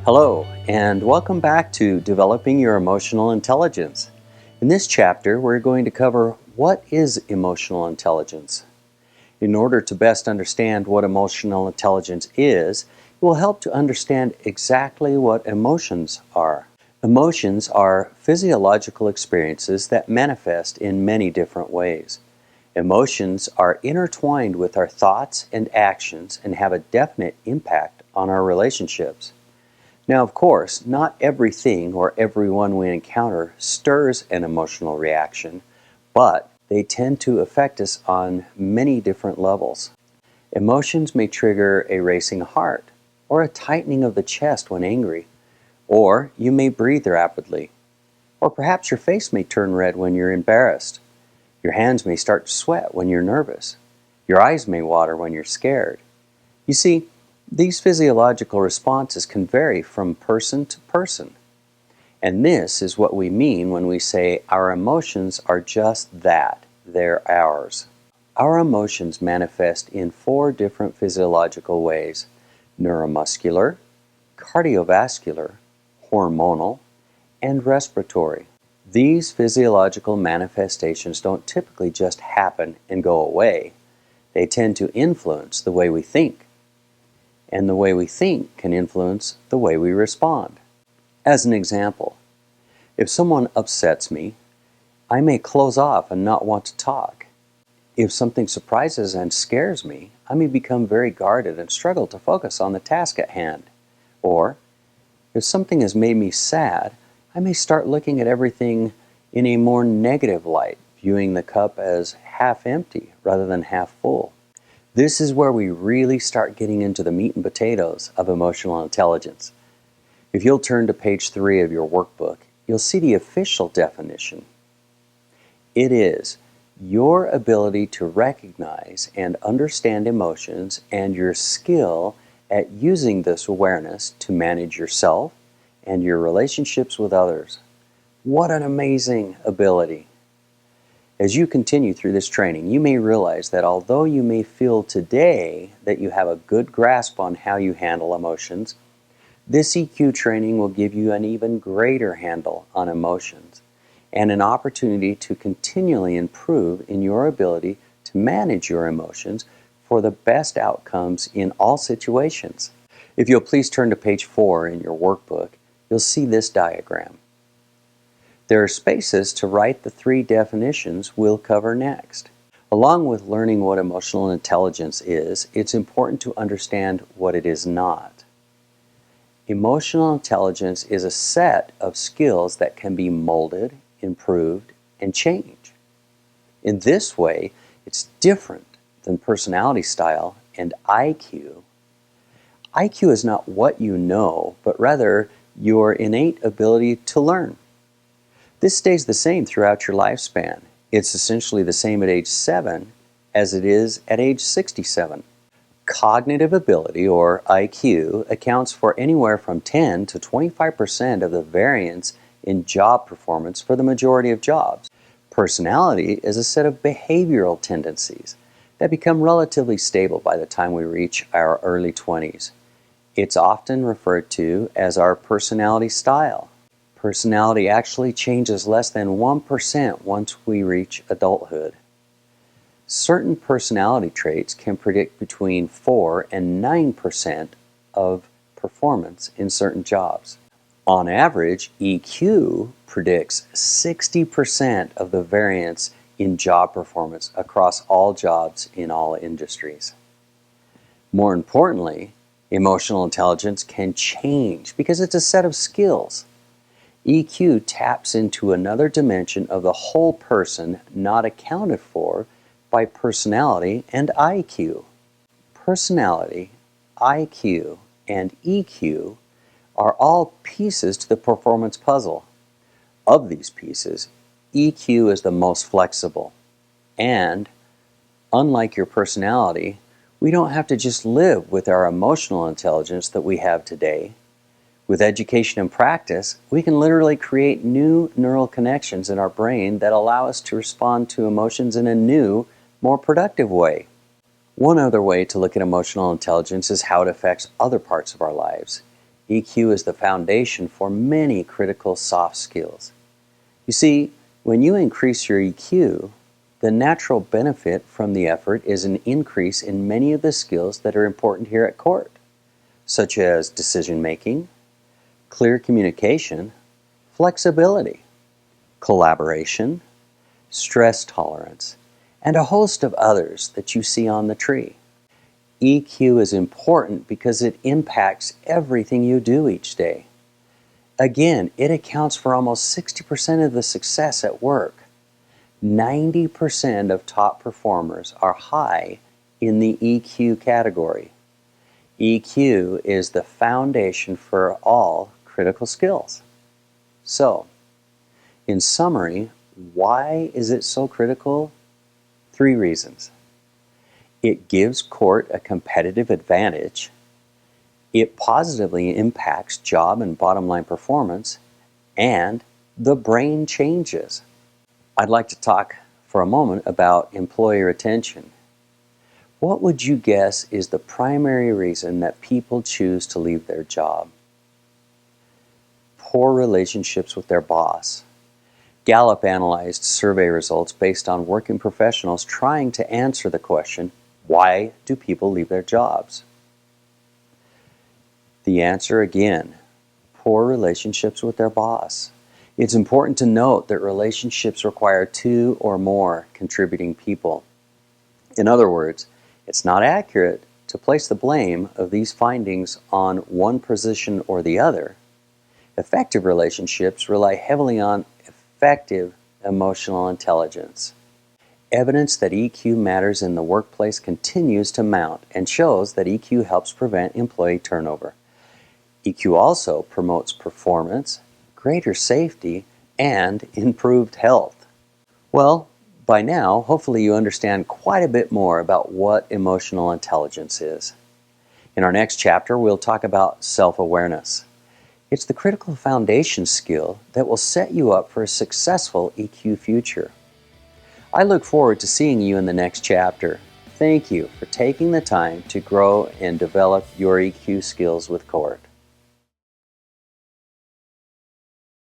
Hello, and welcome back to Developing Your Emotional Intelligence. In this chapter, we're going to cover what is emotional intelligence. In order to best understand what emotional intelligence is, it will help to understand exactly what emotions are. Emotions are physiological experiences that manifest in many different ways. Emotions are intertwined with our thoughts and actions and have a definite impact on our relationships. Now, of course, not everything or everyone we encounter stirs an emotional reaction, but they tend to affect us on many different levels. Emotions may trigger a racing heart, or a tightening of the chest when angry, or you may breathe rapidly, or perhaps your face may turn red when you're embarrassed. Your hands may start to sweat when you're nervous. Your eyes may water when you're scared. You see, these physiological responses can vary from person to person. And this is what we mean when we say our emotions are just that, they're ours. Our emotions manifest in 4 different physiological ways: neuromuscular, cardiovascular, hormonal, and respiratory. These physiological manifestations don't typically just happen and go away. They tend to influence the way we think. And the way we think can influence the way we respond. As an example, if someone upsets me, I may close off and not want to talk. If something surprises and scares me, I may become very guarded and struggle to focus on the task at hand. Or, if something has made me sad, I may start looking at everything in a more negative light, viewing the cup as half empty rather than half full. This is where we really start getting into the meat and potatoes of emotional intelligence. If you'll turn to page 3 of your workbook, you'll see the official definition. It is your ability to recognize and understand emotions and your skill at using this awareness to manage yourself and your relationships with others. What an amazing ability! As you continue through this training, you may realize that although you may feel today that you have a good grasp on how you handle emotions, this EQ training will give you an even greater handle on emotions and an opportunity to continually improve in your ability to manage your emotions for the best outcomes in all situations. If you'll please turn to page 4 in your workbook, you'll see this diagram. There are spaces to write the 3 definitions we'll cover next. Along with learning what emotional intelligence is, it's important to understand what it is not. Emotional intelligence is a set of skills that can be molded, improved, and changed. In this way, it's different than personality style and IQ. IQ is not what you know, but rather your innate ability to learn. This stays the same throughout your lifespan. It's essentially the same at age 7 as it is at age 67. Cognitive ability, or IQ, accounts for anywhere from 10 to 25% of the variance in job performance for the majority of jobs. Personality is a set of behavioral tendencies that become relatively stable by the time we reach our early 20s. It's often referred to as our personality style. Personality actually changes less than 1% once we reach adulthood. Certain personality traits can predict between 4 and 9% of performance in certain jobs. On average, EQ predicts 60% of the variance in job performance across all jobs in all industries. More importantly, emotional intelligence can change because it's a set of skills. EQ taps into another dimension of the whole person not accounted for by personality and IQ. Personality, IQ, and EQ are all pieces to the performance puzzle. Of these pieces, EQ is the most flexible. And, unlike your personality, we don't have to just live with our emotional intelligence that we have today. With education and practice, we can literally create new neural connections in our brain that allow us to respond to emotions in a new, more productive way. One other way to look at emotional intelligence is how it affects other parts of our lives. EQ is the foundation for many critical soft skills. You see, when you increase your EQ, the natural benefit from the effort is an increase in many of the skills that are important here at court, such as decision making, clear communication, flexibility, collaboration, stress tolerance, and a host of others that you see on the tree. EQ is important because it impacts everything you do each day. Again, it accounts for almost 60% of the success at work. 90% of top performers are high in the EQ category. EQ is the foundation for all critical skills. So, in summary, why is it so critical? 3 reasons. It gives court a competitive advantage. It positively impacts job and bottom line performance, and the brain changes. I'd like to talk for a moment about employee retention. What would you guess is the primary reason that people choose to leave their job? Poor relationships with their boss. Gallup analyzed survey results based on working professionals trying to answer the question, why do people leave their jobs? The answer again, poor relationships with their boss. It's important to note that relationships require 2 or more contributing people. In other words, it's not accurate to place the blame of these findings on one position or the other. Effective relationships rely heavily on effective emotional intelligence. Evidence that EQ matters in the workplace continues to mount and shows that EQ helps prevent employee turnover. EQ also promotes performance, greater safety, and improved health. Well, by now, hopefully you understand quite a bit more about what emotional intelligence is. In our next chapter, we'll talk about self-awareness. It's the critical foundation skill that will set you up for a successful EQ future. I look forward to seeing you in the next chapter. Thank you for taking the time to grow and develop your EQ skills with CORT.